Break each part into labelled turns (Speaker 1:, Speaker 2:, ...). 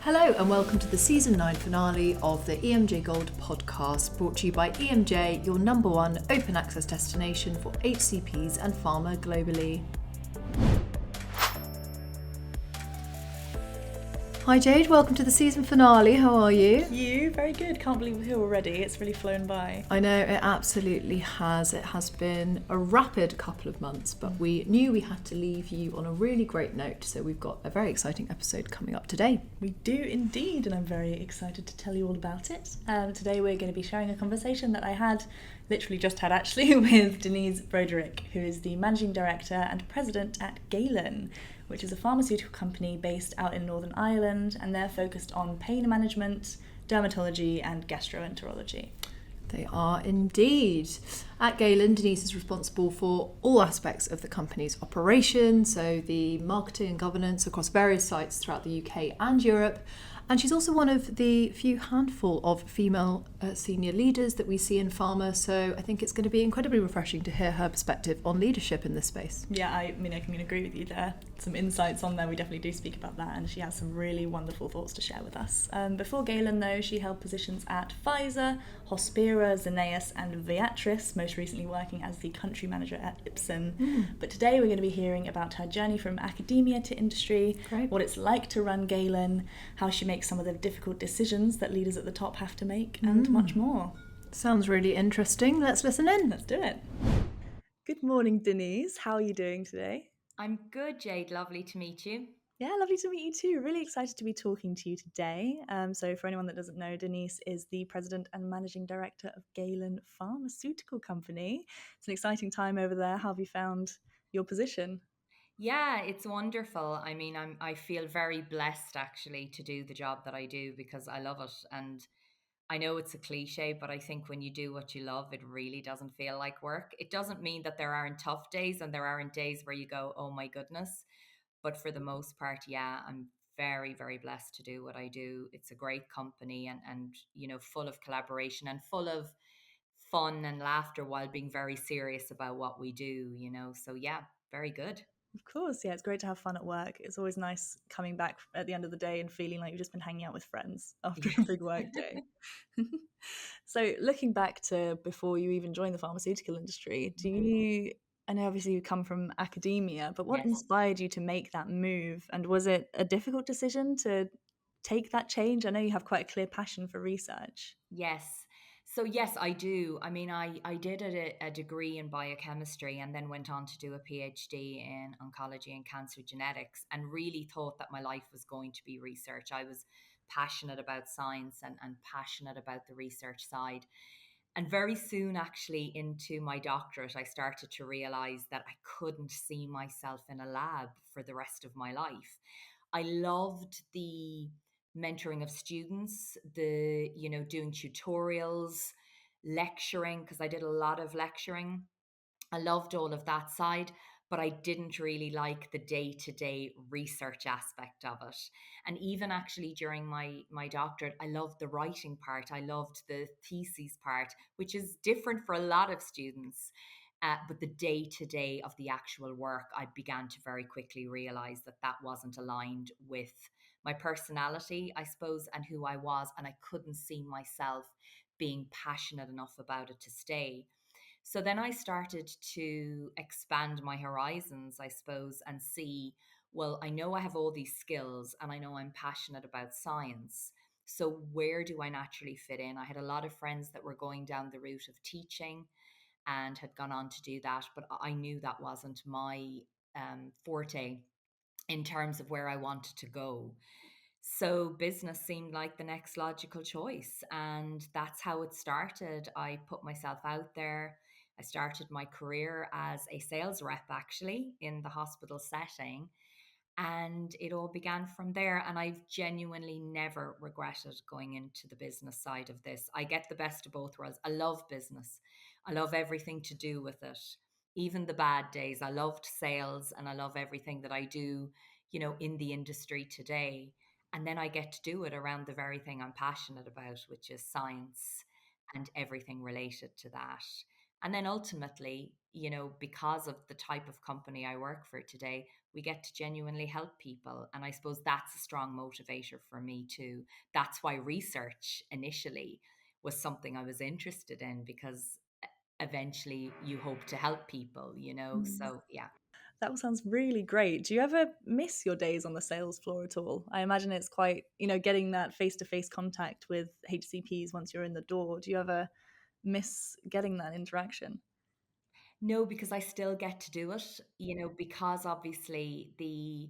Speaker 1: Hello and welcome to the Season 9 finale of the EMJ GOLD podcast, brought to you by EMJ, your number one open access destination for HCPs and pharma globally. Hi Jade, welcome to the season finale. How are you?
Speaker 2: You? Very good. Can't believe we're here already. It's really flown by.
Speaker 1: I know, it absolutely has. It has been a rapid couple of months, but we knew we had to leave you on a really great note, so we've got a very exciting episode coming up today.
Speaker 2: We do indeed, and I'm very excited to tell you all about it. Today we're going to be sharing a conversation that I just had actually, with Dennise Broderick, who is the Managing Director and President at Galen, which is a pharmaceutical company based out in Northern Ireland, and they're focused on pain management, dermatology and gastroenterology.
Speaker 1: They are indeed. At Galen, Denise is responsible for all aspects of the company's operation, so the marketing and governance across various sites throughout the UK and Europe. And she's also one of the few handful of female senior leaders that we see in pharma, so I think it's going to be incredibly refreshing to hear her perspective on leadership in this space.
Speaker 2: Yeah, I can agree with you there. Some insights on there, we definitely do speak about that, and she has some really wonderful thoughts to share with us. Before Galen, though, she held positions at Pfizer, Hospira, Zeneus and Viatris, most recently working as the country manager at Ipsen. But today we're going to be hearing about her journey from academia to industry,
Speaker 1: Great.
Speaker 2: What it's like to run Galen, how she makes some of the difficult decisions that leaders at the top have to make, and much more.
Speaker 1: Sounds really interesting. Let's listen in.
Speaker 2: Let's do it. Good morning, Denise. How are you doing today?
Speaker 3: I'm good, Jade. Lovely to meet you.
Speaker 2: Yeah, lovely to meet you too. Really excited to be talking to you today. So for anyone that doesn't know, Denise is the President and Managing Director of Galen Pharmaceutical Company. It's an exciting time over there. How have you found your position?
Speaker 3: Yeah, it's wonderful. I mean, I feel very blessed actually to do the job that I do because I love it. And I know it's a cliche, but I think when you do what you love, it really doesn't feel like work. It doesn't mean that there aren't tough days and there aren't days where you go, oh my goodness. But for the most part, yeah, I'm very, very blessed to do what I do. It's a great company and full of collaboration and full of fun and laughter while being very serious about what we do. So yeah, very good.
Speaker 2: Of course, yeah, it's great to have fun at work. It's always nice coming back at the end of the day and feeling like you've just been hanging out with friends after a big work day. So looking back to before you even joined the pharmaceutical industry, I know obviously you come from academia, but what
Speaker 3: Yes.
Speaker 2: inspired you to make that move? And was it a difficult decision to take that change? I know you have quite a clear passion for research.
Speaker 3: Yes. So yes, I do. I mean, I did a degree in biochemistry and then went on to do a PhD in oncology and cancer genetics and really thought that my life was going to be research. I was passionate about science and passionate about the research side. And very soon, actually, into my doctorate, I started to realize that I couldn't see myself in a lab for the rest of my life. I loved the mentoring of students, doing tutorials, lecturing, because I did a lot of lecturing. I loved all of that side, but I didn't really like the day-to-day research aspect of it. And even actually during my doctorate, I loved the writing part. I loved the thesis part, which is different for a lot of students. But the day-to-day of the actual work, I began to very quickly realize that that wasn't aligned with my personality, I suppose, and who I was. And I couldn't see myself being passionate enough about it to stay. So then I started to expand my horizons, I suppose, and see, well, I know I have all these skills and I know I'm passionate about science. So where do I naturally fit in? I had a lot of friends that were going down the route of teaching and had gone on to do that, but I knew that wasn't my forte in terms of where I wanted to go. So business seemed like the next logical choice. And that's how it started. I put myself out there. I started my career as a sales rep, actually, in the hospital setting. And it all began from there. And I've genuinely never regretted going into the business side of this. I get the best of both worlds. I love business, I love everything to do with it, even the bad days. I loved sales and I love everything that I do, in the industry today. And then I get to do it around the very thing I'm passionate about, which is science and everything related to that. And then ultimately, because of the type of company I work for today, we get to genuinely help people. And I suppose that's a strong motivator for me too. That's why research initially was something I was interested in, because eventually you hope to help people,
Speaker 2: Mm.
Speaker 3: So yeah.
Speaker 2: That all sounds really great. Do you ever miss your days on the sales floor at all? I imagine it's quite, getting that face to face contact with HCPs once you're in the door. Do you ever miss getting that interaction?
Speaker 3: No, because I still get to do it, because obviously the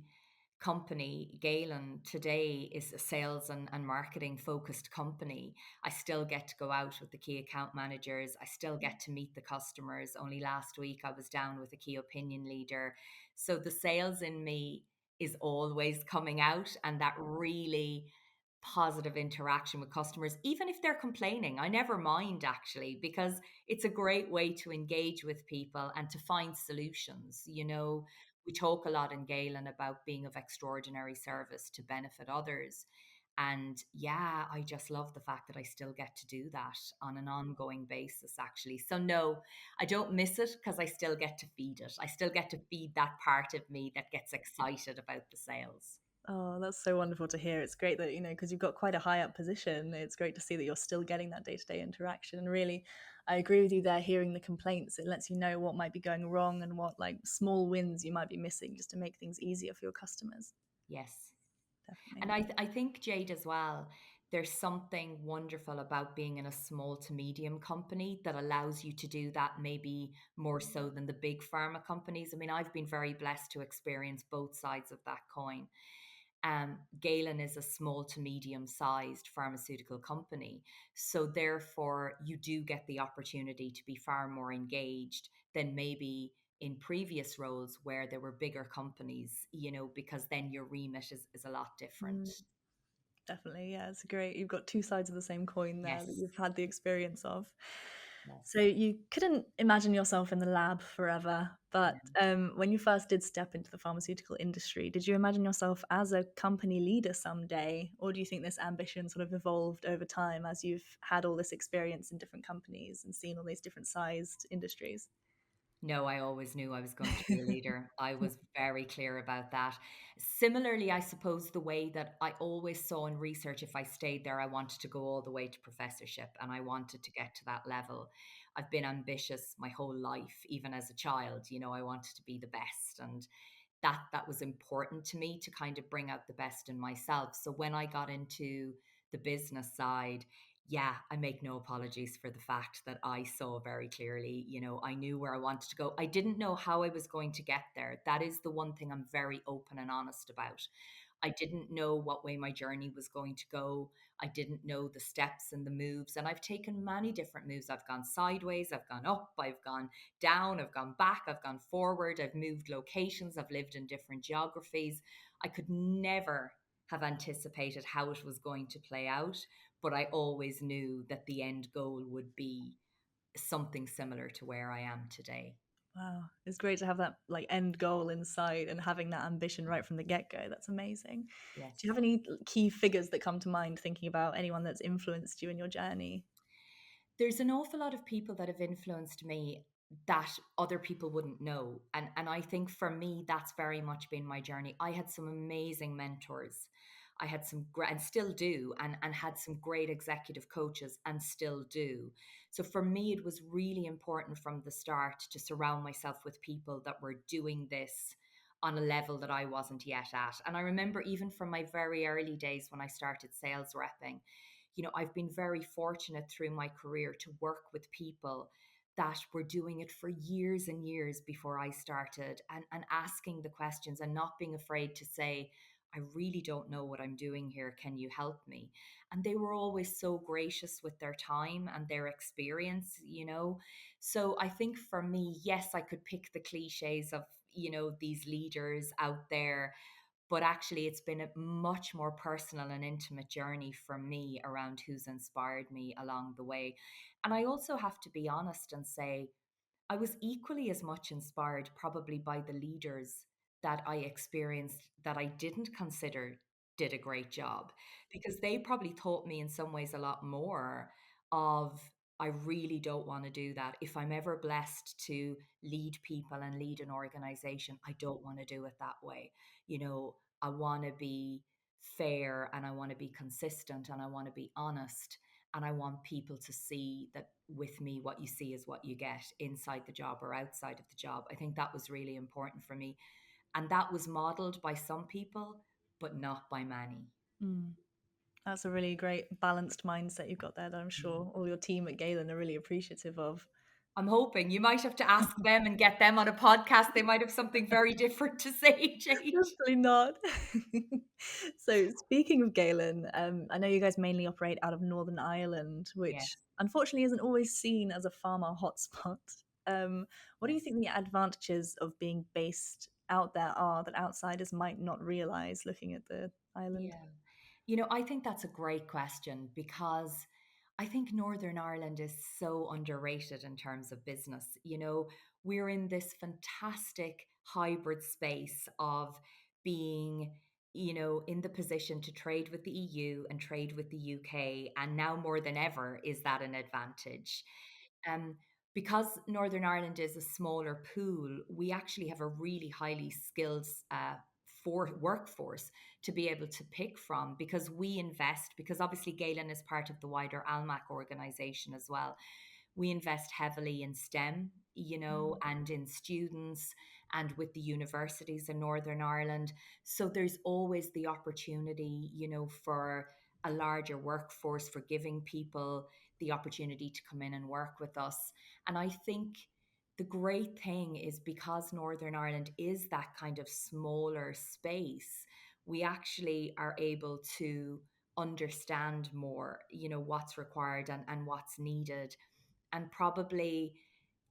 Speaker 3: company, Galen, today is a sales and marketing focused company. I still get to go out with the key account managers. I still get to meet the customers. Only last week I was down with a key opinion leader. So the sales in me is always coming out, and that really positive interaction with customers, even if they're complaining. I never mind, actually, because it's a great way to engage with people and to find solutions. We talk a lot in Galen about being of extraordinary service to benefit others. And yeah, I just love the fact that I still get to do that on an ongoing basis, actually. So no, I don't miss it, because I still get to feed it. I still get to feed that part of me that gets excited about the sales.
Speaker 2: Oh, that's so wonderful to hear. It's great that, because you've got quite a high up position, it's great to see that you're still getting that day to day interaction. And really, I agree with you there, hearing the complaints. It lets you know what might be going wrong and what like small wins you might be missing just to make things easier for your customers.
Speaker 3: Yes.
Speaker 2: Definitely.
Speaker 3: And I think, Jade, as well, there's something wonderful about being in a small to medium company that allows you to do that, maybe more so than the big pharma companies. I mean, I've been very blessed to experience both sides of that coin. Galen is a small to medium sized pharmaceutical company. So therefore, you do get the opportunity to be far more engaged than maybe in previous roles where there were bigger companies, because then your remit is a lot different.
Speaker 2: Mm, definitely. Yeah, it's great. You've got two sides of the same coin there that
Speaker 3: Yes.
Speaker 2: you've had the experience of. So
Speaker 3: Yes.
Speaker 2: you couldn't imagine yourself in the lab forever, but when you first did step into the pharmaceutical industry, did you imagine yourself as a company leader someday, or do you think this ambition sort of evolved over time as you've had all this experience in different companies and seen all these different sized industries?
Speaker 3: No, I always knew I was going to be a leader. I was very clear about that. Similarly, I suppose the way that I always saw in research, if I stayed there, I wanted to go all the way to professorship, and I wanted to get to that level. I've been ambitious my whole life, even as a child. I wanted to be the best. And that was important to me, to kind of bring out the best in myself. So when I got into the business side, yeah, I make no apologies for the fact that I saw very clearly, I knew where I wanted to go. I didn't know how I was going to get there. That is the one thing I'm very open and honest about. I didn't know what way my journey was going to go. I didn't know the steps and the moves. And I've taken many different moves. I've gone sideways, I've gone up, I've gone down, I've gone back, I've gone forward, I've moved locations, I've lived in different geographies. I could never have anticipated how it was going to play out, but I always knew that the end goal would be something similar to where I am today.
Speaker 2: Wow, it's great to have that like end goal in sight and having that ambition right from the get-go. That's amazing. Do you
Speaker 3: Yes.
Speaker 2: have any key figures that come to mind thinking about anyone that's influenced you in your journey?
Speaker 3: There's an awful lot of people that have influenced me that other people wouldn't know. And I think for me, that's very much been my journey. I had some amazing mentors. I had some great, and still do, and had some great executive coaches and still do. So for me, it was really important from the start to surround myself with people that were doing this on a level that I wasn't yet at. And I remember even from my very early days when I started sales repping, I've been very fortunate through my career to work with people that were doing it for years and years before I started, and asking the questions and not being afraid to say, I really don't know what I'm doing here. Can you help me? And they were always so gracious with their time and their experience. So I think for me, yes, I could pick the cliches of, these leaders out there, but actually it's been a much more personal and intimate journey for me around who's inspired me along the way. And I also have to be honest and say I was equally as much inspired probably by the leaders that I experienced that I didn't consider did a great job, because they probably taught me in some ways a lot more of I really don't want to do that. If I'm ever blessed to lead people and lead an organization, I don't want to do it that way. I want to be fair, and I want to be consistent, and I want to be honest. And I want people to see that with me, what you see is what you get inside the job or outside of the job. I think that was really important for me. And that was modeled by some people, but not by many.
Speaker 2: Mm. That's a really great balanced mindset you've got there that I'm sure all your team at Galen are really appreciative of.
Speaker 3: I'm hoping you might have to ask them and get them on a podcast. They might have something very different to say, Jade.
Speaker 2: Definitely not. So speaking of Galen, I know you guys mainly operate out of Northern Ireland,
Speaker 3: Yes,
Speaker 2: which unfortunately isn't always seen as a pharma hotspot. What do you
Speaker 3: yes.
Speaker 2: think the advantages of being based out there are that outsiders might not realize looking at the island?
Speaker 3: Yeah. I think that's a great question, because I think Northern Ireland is so underrated in terms of business. We're in this fantastic hybrid space of being, in the position to trade with the EU and trade with the UK. And now more than ever, is that an advantage? Um, because Northern Ireland is a smaller pool, we actually have a really highly skilled for workforce to be able to pick from, because we invest, because obviously Galen is part of the wider Almac organization as well. We invest heavily in STEM, and in students, and with the universities in Northern Ireland. So there's always the opportunity, for a larger workforce, for giving people the opportunity to come in and work with us. And I think the great thing is, because Northern Ireland is that kind of smaller space, we actually are able to understand more, what's required, and what's needed, and probably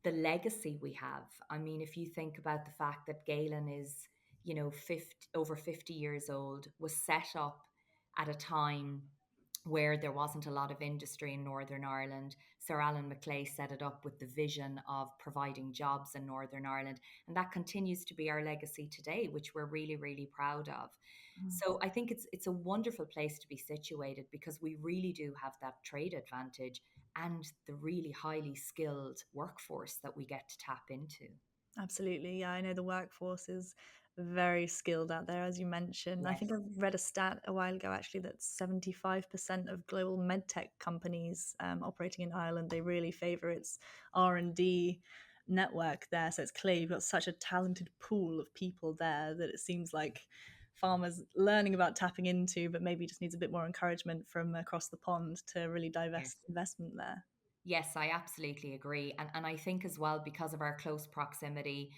Speaker 3: the legacy we have. I mean, if you think about the fact that Galen is, 50 years old, was set up at a time where there wasn't a lot of industry in Northern Ireland. Sir Alan MacLay set it up with the vision of providing jobs in Northern Ireland. And that continues to be our legacy today, which we're really, really proud of. So I think it's a wonderful place to be situated, because we really do have that trade advantage and the really highly skilled workforce that we get to tap into.
Speaker 2: Absolutely. Yeah, I know the workforce is very skilled out there, as you mentioned. I
Speaker 3: Yes.
Speaker 2: think I read a stat a while ago, actually, that 75% of global medtech companies operating in Ireland, they really favour its R&D network there. So it's clear you've got such a talented pool of people there that it seems like farmers learning about tapping into, but maybe just needs a bit more encouragement from across the pond to really
Speaker 3: Yes.
Speaker 2: divest investment there.
Speaker 3: Yes, I absolutely agree. And I think as well, because of our close proximity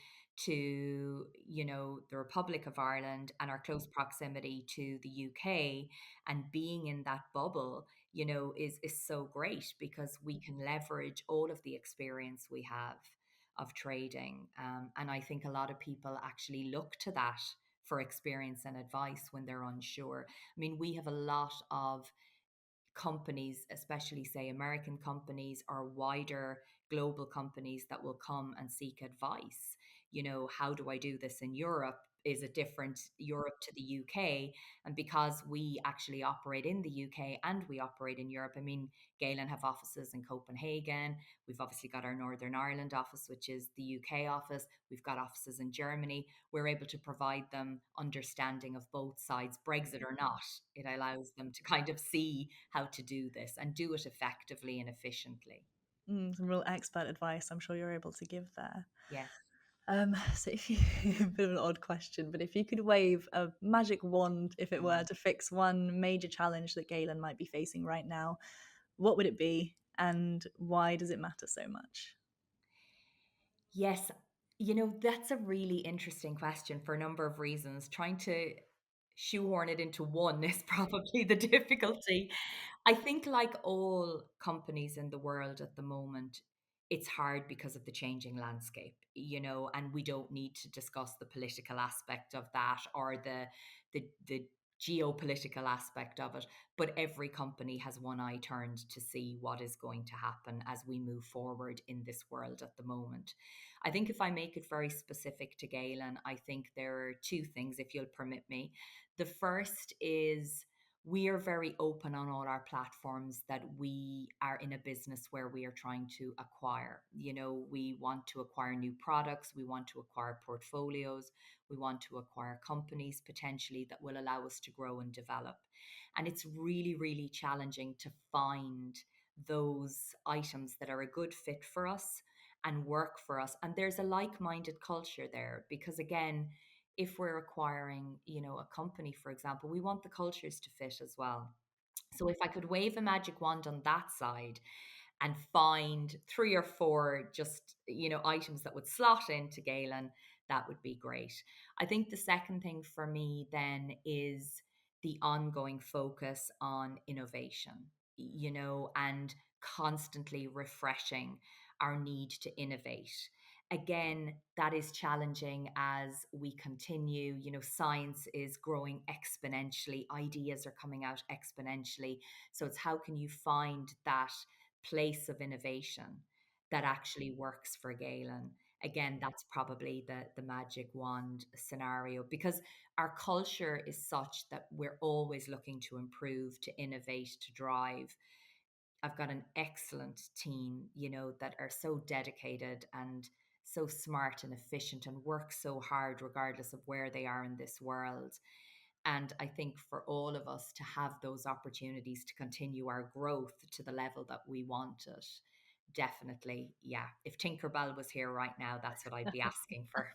Speaker 3: to, the Republic of Ireland, and our close proximity to the UK, and being in that bubble, is so great, because we can leverage all of the experience we have of trading. And I think a lot of people actually look to that for experience and advice when they're unsure. I mean, we have a lot of companies, especially say American companies or wider global companies, that will come and seek advice. How do I do this in Europe? Is it different Europe to the UK? And because we actually operate in the UK and we operate in Europe, I mean, Galen have offices in Copenhagen. We've obviously got our Northern Ireland office, which is the UK office. We've got offices in Germany. We're able to provide them understanding of both sides, Brexit or not. It allows them to kind of see how to do this and do it effectively and efficiently.
Speaker 2: Some real expert advice I'm sure you're able to give there.
Speaker 3: Yes.
Speaker 2: So if you, a bit of an odd question, but if you could wave a magic wand, if it were to fix one major challenge that Galen might be facing right now, what would it be, and why does it matter so much?
Speaker 3: Yes, that's a really interesting question for a number of reasons. Trying to shoehorn it into one is probably the difficulty. I think, like all companies in the world at the moment, it's hard because of the changing landscape, and we don't need to discuss the political aspect of that, or the geopolitical aspect of it. But every company has one eye turned to see what is going to happen as we move forward in this world at the moment. I think if I make it very specific to Galen, I think there are two things, if you'll permit me. The first is, we are very open on all our platforms that we are in a business where we are trying to acquire. We want to acquire new products, we want to acquire portfolios, we want to acquire companies potentially that will allow us to grow and develop. And it's really, really challenging to find those items that are a good fit for us and work for us. And there's a like-minded culture there because, again, if we're acquiring, a company, for example, we want the cultures to fit as well. So if I could wave a magic wand on that side and find 3 or 4 just, items that would slot into Galen, that would be great. I think the second thing for me then is the ongoing focus on innovation, and constantly refreshing our need to innovate. Again, that is challenging as we continue. Science is growing exponentially, ideas are coming out exponentially. So it's how can you find that place of innovation that actually works for Galen? Again, that's probably the magic wand scenario because our culture is such that we're always looking to improve, to innovate, to drive. I've got an excellent team, that are so dedicated and so smart and efficient and work so hard regardless of where they are in this world. And I think for all of us to have those opportunities to continue our growth to the level that we want it, definitely, yeah. If Tinkerbell was here right now, that's what I'd be asking for.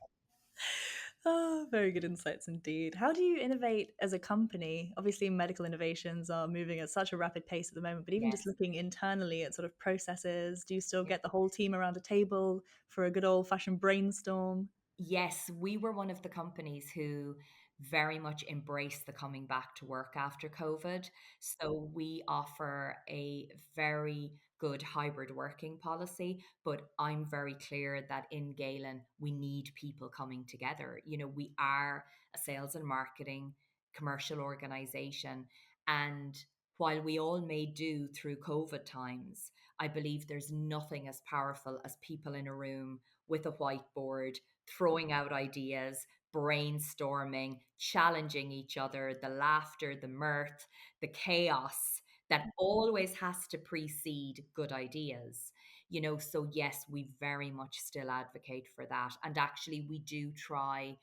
Speaker 2: Oh, very good insights indeed. How do you innovate as a company? Obviously, medical innovations are moving at such a rapid pace at the moment, but even just
Speaker 3: Yes.
Speaker 2: looking internally at sort of processes, do you still
Speaker 3: Yeah.
Speaker 2: get the whole team around a table for a good old fashioned brainstorm?
Speaker 3: Yes, we were one of the companies who very much embraced the coming back to work after COVID. So we offer a very good hybrid working policy, but I'm very clear that in Galen, we need people coming together. We are a sales and marketing commercial organization. And while we all may do through COVID times, I believe there's nothing as powerful as people in a room with a whiteboard throwing out ideas, brainstorming, challenging each other, the laughter, the mirth, the chaos that always has to precede good ideas. So yes, we very much still advocate for that. And actually, we do try,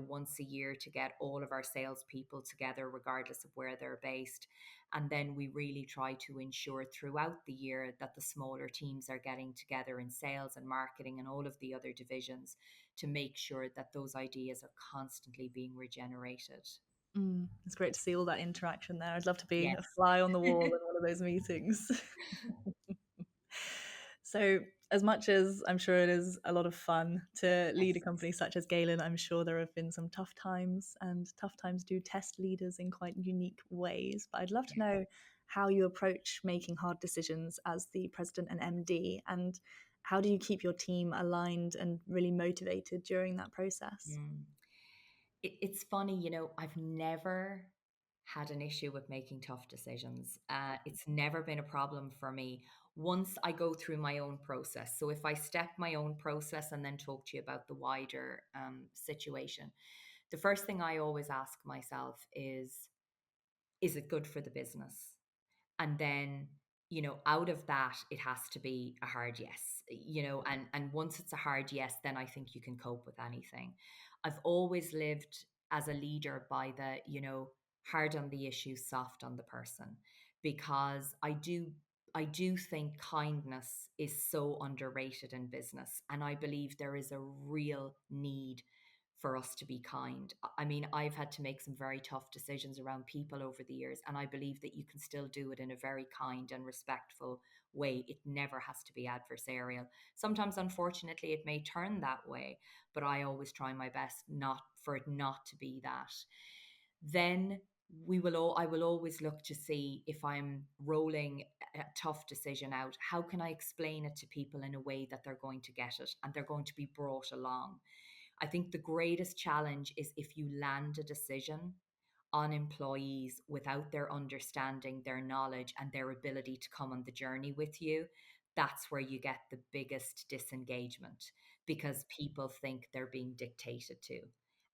Speaker 3: once a year to get all of our salespeople together, regardless of where they're based. And then we really try to ensure throughout the year that the smaller teams are getting together in sales and marketing and all of the other divisions to make sure that those ideas are constantly being regenerated.
Speaker 2: It's great to see all that interaction there. I'd love to be a
Speaker 3: Yes.
Speaker 2: fly on the wall in one of those meetings. So, as much as I'm sure it is a lot of fun to lead a
Speaker 3: Yes.
Speaker 2: company such as Galen, I'm sure there have been some tough times, and tough times do test leaders in quite unique ways. But I'd love to
Speaker 3: Yes.
Speaker 2: know how you approach making hard decisions as the president and MD, and how do you keep your team aligned and really motivated during that process?
Speaker 3: Mm. It's funny, I've never had an issue with making tough decisions. It's never been a problem for me once I go through my own process. So if I step my own process and then talk to you about the wider situation, the first thing I always ask myself is it good for the business? And then, out of that, it has to be a hard yes, and once it's a hard yes, then I think you can cope with anything. I've always lived as a leader by the, hard on the issue, soft on the person, because I do think kindness is so underrated in business. And I believe there is a real need for us to be kind. I mean, I've had to make some very tough decisions around people over the years, and I believe that you can still do it in a very kind and respectful way. It never has to be adversarial. Sometimes, unfortunately, it may turn that way, but I always try my best not for it not to be that. Then I will always look to see if I'm rolling a tough decision out, how can I explain it to people in a way that they're going to get it and they're going to be brought along. I think the greatest challenge is if you land a decision on employees without their understanding, their knowledge, and their ability to come on the journey with you. That's where you get the biggest disengagement because people think they're being dictated to.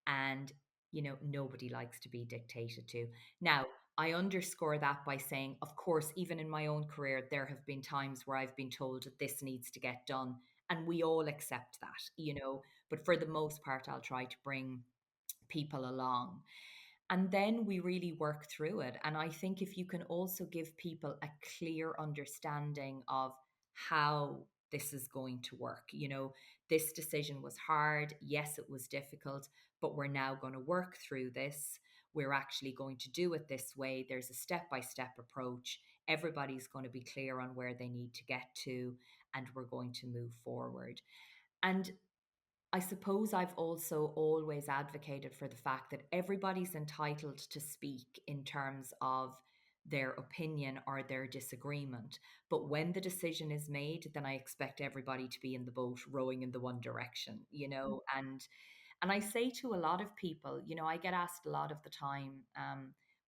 Speaker 3: And, nobody likes to be dictated to. Now, I underscore that by saying, of course, even in my own career, there have been times where I've been told that this needs to get done. And we all accept that, but for the most part, I'll try to bring people along. And then we really work through it. And I think if you can also give people a clear understanding of how this is going to work, this decision was hard. Yes, it was difficult, but we're now going to work through this. We're actually going to do it this way. There's a step by step approach. Everybody's going to be clear on where they need to get to, and we're going to move forward. And I suppose I've also always advocated for the fact that everybody's entitled to speak in terms of their opinion or their disagreement. But when the decision is made, then I expect everybody to be in the boat rowing in the one direction, and I say to a lot of people, I get asked a lot of the time,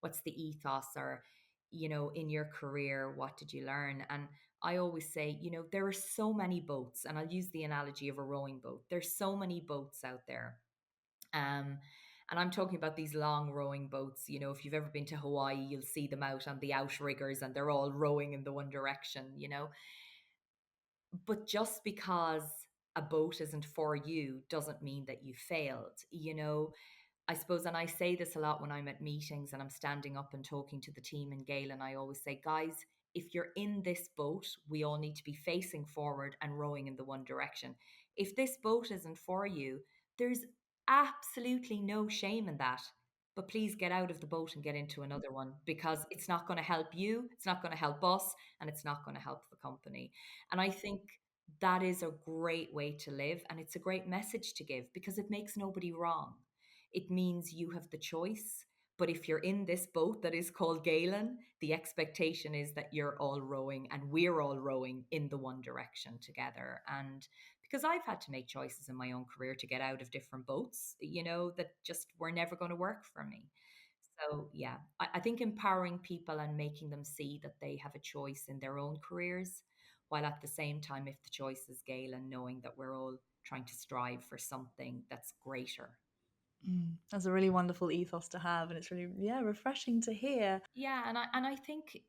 Speaker 3: what's the ethos, or, in your career, what did you learn? And I always say, there are so many boats, and I'll use the analogy of a rowing boat. There's so many boats out there. And I'm talking about these long rowing boats. If you've ever been to Hawaii, you'll see them out on the outriggers and they're all rowing in the one direction. But just because a boat isn't for you doesn't mean that you failed. I suppose, and I say this a lot when I'm at meetings and I'm standing up and talking to the team in Galen, I always say, guys, if you're in this boat, we all need to be facing forward and rowing in the one direction. If this boat isn't for you, there's absolutely no shame in that. But please get out of the boat and get into another one, because it's not going to help you, it's not going to help us, and it's not going to help the company. And I think that is a great way to live, and it's a great message to give, because it makes nobody wrong. It means you have the choice. But if you're in this boat that is called Galen, the expectation is that you're all rowing and we're all rowing in the one direction together. And because I've had to make choices in my own career to get out of different boats, that just were never going to work for me. So, yeah, I think empowering people and making them see that they have a choice in their own careers, while at the same time, if the choice is Galen, knowing that we're all trying to strive for something that's greater.
Speaker 2: That's a really wonderful ethos to have, and it's really, yeah, refreshing to hear.
Speaker 3: Yeah, and I think,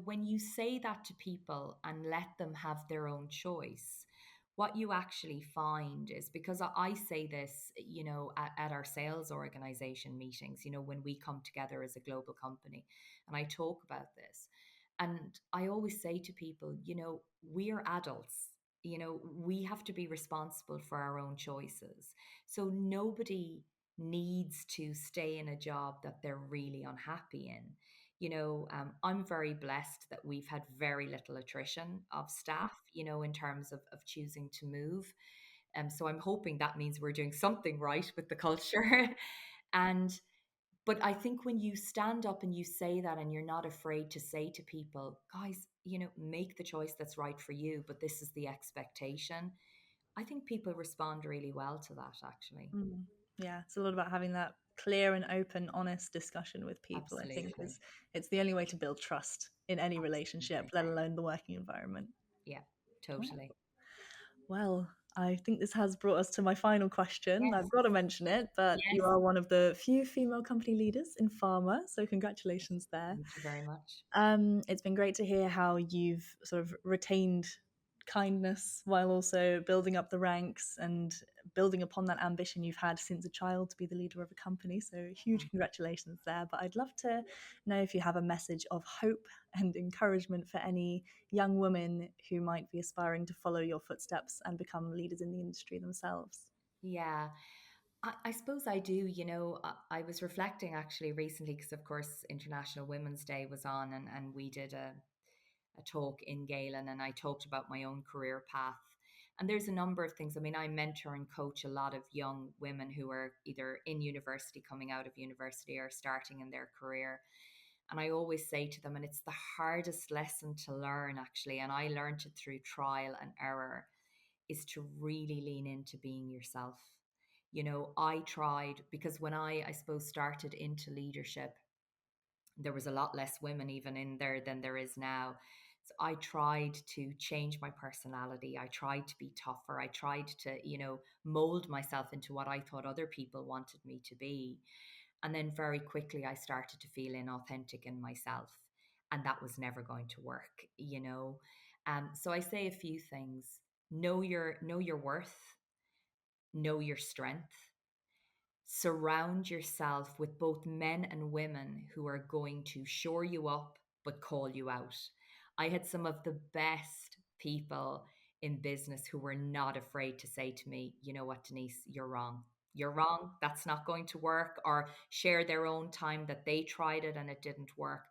Speaker 3: when you say that to people and let them have their own choice, what you actually find is, because I say this, at our sales organization meetings, when we come together as a global company, and I talk about this, and I always say to people, we are adults. We have to be responsible for our own choices. So nobody needs to stay in a job that they're really unhappy in. I'm very blessed that we've had very little attrition of staff, in terms of choosing to move. So I'm hoping that means we're doing something right with the culture. and but I think when you stand up and you say that, and you're not afraid to say to people, guys, make the choice that's right for you, but this is the expectation. I think people respond really well to that, actually.
Speaker 2: Yeah, it's a lot about having that clear and open, honest discussion with people, I think, is
Speaker 3: Absolutely.
Speaker 2: it's the only way to build trust in any relationship,
Speaker 3: Absolutely.
Speaker 2: let alone the working environment.
Speaker 3: Yeah, totally.
Speaker 2: Well, I think this has brought us to my final question.
Speaker 3: Yes.
Speaker 2: I've got to mention it, but you
Speaker 3: Yes.
Speaker 2: are one of the few female company leaders in pharma, so congratulations there.
Speaker 3: Thank you very much.
Speaker 2: It's been great to hear how you've sort of retained kindness while also building up the ranks and building upon that ambition you've had since a child to be the leader of a company. So huge congratulations there. But I'd love to know if you have a message of hope and encouragement for any young women who might be aspiring to follow your footsteps and become leaders in the industry themselves.
Speaker 3: Yeah, I suppose I do. I was reflecting actually recently, because, of course, International Women's Day was on, and we did a talk in Galen, and I talked about my own career path. And there's a number of things. I mean, I mentor and coach a lot of young women who are either in university, coming out of university, or starting in their career. And I always say to them, and it's the hardest lesson to learn, actually, and I learned it through trial and error, is to really lean into being yourself. I tried, because when I suppose, started into leadership, there was a lot less women even in there than there is now. So I tried to change my personality. I tried to be tougher. I tried to, mold myself into what I thought other people wanted me to be. And then very quickly, I started to feel inauthentic in myself. And that was never going to work, you know. So I say a few things. Know your worth, know your strength. Surround yourself with both men and women who are going to shore you up but call you out. I had some of the best people in business who were not afraid to say to me, you know what, Denise, you're wrong. You're wrong. That's not going to work. Or share their own time that they tried it and it didn't work.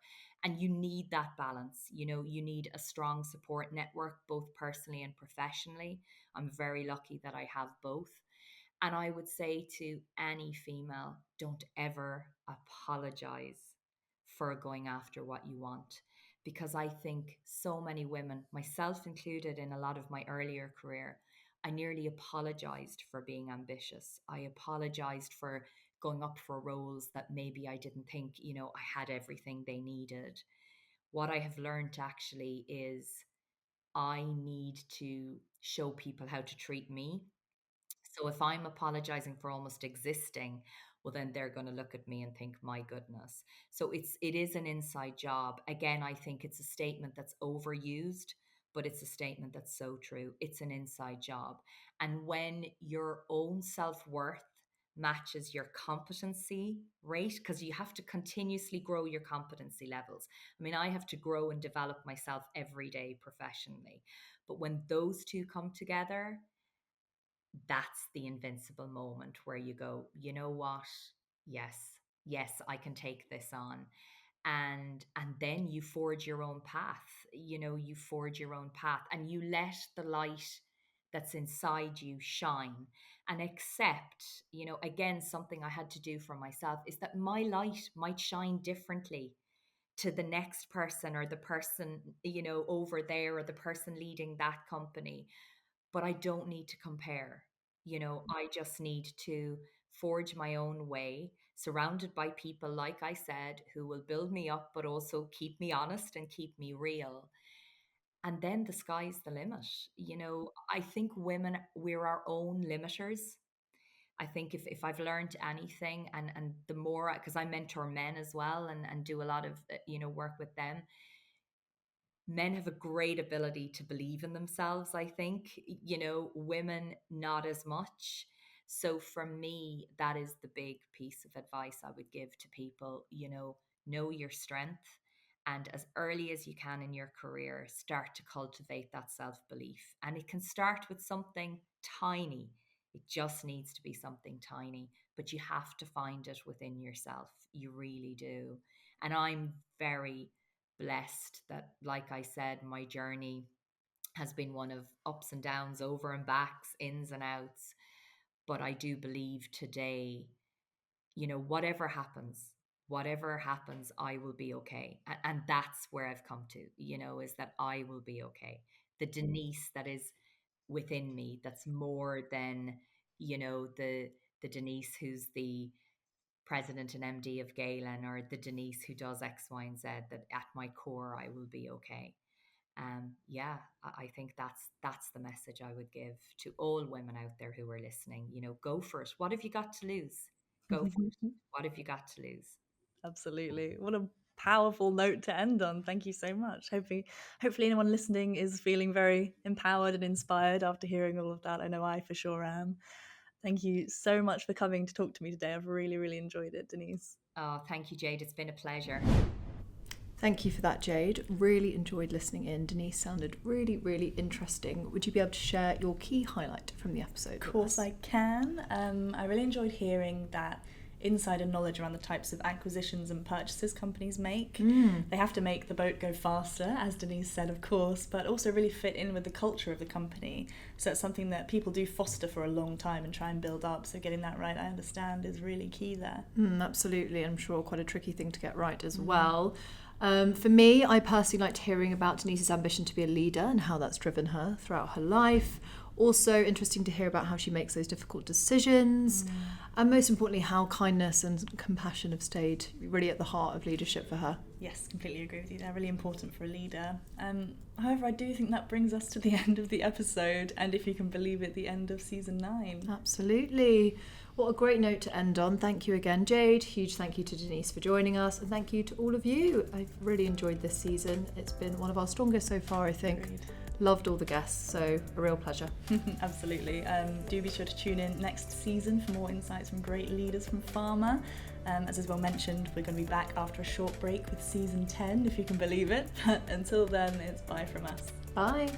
Speaker 3: And you need that balance. You know, you need a strong support network, both personally and professionally. I'm very lucky that I have both. And I would say to any female, don't ever apologize for going after what you want. Because I think so many women, myself included in a lot of my earlier career, I nearly apologized for being ambitious. I apologized for going up for roles that maybe I didn't think, you know, I had everything they needed. What I have learned actually is I need to show people how to treat me. So if I'm apologizing for almost existing, well, then they're going to look at me and think, my goodness. So it is an inside job. Again, I think it's a statement that's overused, but it's a statement that's so true. It's an inside job. And when your own self-worth matches your competency rate, because you have to continuously grow your competency levels. I mean, I have to grow and develop myself every day professionally. But when those two come together, that's the invincible moment where you go, you know what? Yes, I can take this on. And then you forge your own path. You know, you forge your own path and you let the light that's inside you shine and accept, you know, again, something I had to do for myself is that my light might shine differently to the next person or the person, you know, over there or the person leading that company, but I don't need to compare. You know, I just need to forge my own way, surrounded by people, like I said, who will build me up, but also keep me honest and keep me real. And then the sky's the limit. You know, I think women, we're our own limiters. I think if I've learned anything, and the more, because I mentor men as well and do a lot of, you know, work with them, men have a great ability to believe in themselves, I think, you know, women not as much. So for me, that is the big piece of advice I would give to people, you know your strength. And as early as you can in your career, start to cultivate that self-belief. And it can start with something tiny. It just needs to be something tiny, but you have to find it within yourself. You really do. And I'm very blessed that, like I said, my journey has been one of ups and downs, over and backs, ins and outs. But I do believe today, you know, whatever happens, I will be okay. And that's where I've come to, you know, is that I will be okay. The Denise that is within me, that's more than, you know, the Denise who's the president and MD of Galen, or the Denise who does X, Y, and Z, that at my core, I will be okay. Yeah, I think that's the message I would give to all women out there who are listening. You know, go for it. What have you got to lose? Go for it. What have you got to lose?
Speaker 2: Absolutely. What a powerful note to end on. Thank you so much. Hopefully anyone listening is feeling very empowered and inspired after hearing all of that. I know I for sure am. Thank you so much for coming to talk to me today. I've really, really enjoyed it, Denise.
Speaker 3: Oh, thank you, Jade. It's been a pleasure.
Speaker 1: Thank you for that, Jade. Really enjoyed listening in. Denise sounded really, really interesting. Would you be able to share your key highlight from the episode?
Speaker 2: Of course I can. I really enjoyed hearing that insider knowledge around the types of acquisitions and purchases companies make. They have to make the boat go faster, as Denise said, of course, but also really fit in with the culture of the company. So it's something that people do foster for a long time and try and build up. So getting that right, I understand, is really key there.
Speaker 1: Absolutely. I'm sure quite a tricky thing to get right as well. For me, I personally liked hearing about Denise's ambition to be a leader and how that's driven her throughout her life. Also interesting to hear about how she makes those difficult decisions. And most importantly, how kindness and compassion have stayed really at the heart of leadership for her.
Speaker 2: Yes, completely agree with you. They're really important for a leader. However, I do think that brings us to the end of the episode, and if you can believe it, the end of season 9.
Speaker 1: Absolutely. What a great note to end on. Thank you again, Jade. Huge thank you to Denise for joining us, and thank you to all of you. I've really enjoyed this season. It's been one of our strongest so far, I think.
Speaker 2: Agreed.
Speaker 1: Loved all the guests, so a real pleasure.
Speaker 2: Absolutely. Do be sure to tune in next season for more insights from great leaders from pharma. As Isabel mentioned, we're going to be back after a short break with season 10, if you can believe it. But until then, it's bye from us.
Speaker 1: Bye.